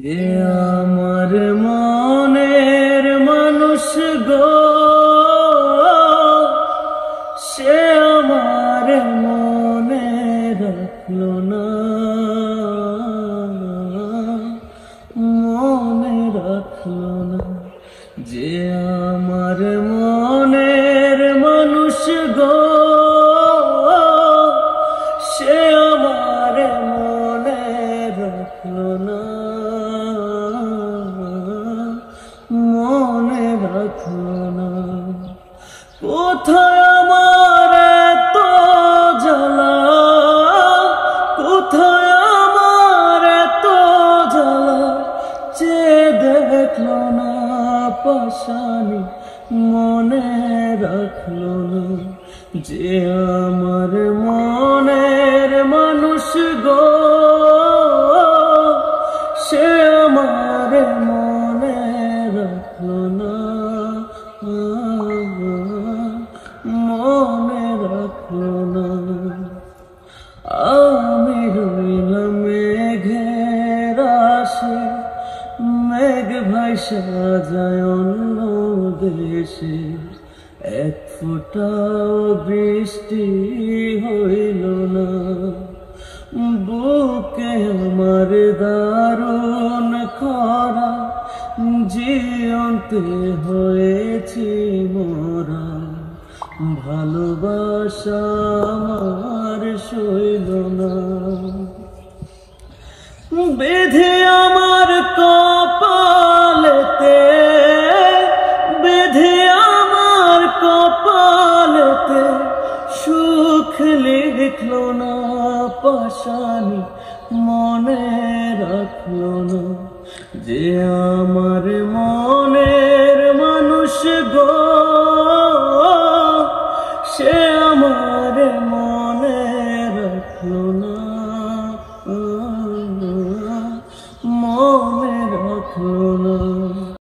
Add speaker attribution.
Speaker 1: এ আমার মনের মানুষ গো, সে আমার মনে রাখলো না, মনে রাখলো না। যে আমার মনের মানুষ গো, সে আমার মনে রাখলো না, মনে রাখলো না। কোথায় আমার এত জ্বালা, কোথায় আমার এত জ্বালা, যে দেখলো না পাশানি, মনে রাখলো না। যে আমার মনের মানুষ গো, সে আমার মনে রাখলো না, মনে রাখলো না। আমি রইলাম মেঘের আশে, মেঘ ভাইসা যায় অন্য দেশে, এক ফোঁটাও বৃষ্টি হইল না। বুকে আমার দারুণ খরা, জীবনতে হয়েছি মোরা, ভালোবাসা আমার সইল না। বেঁধে আমার কপালেতে, বেঁধে আমার কপালেতে, সুখ লিখলো না পাশানি, মনে রাখলো না। যে আমার মনের মানুষ গো, সে আমার মনে রাখলো না।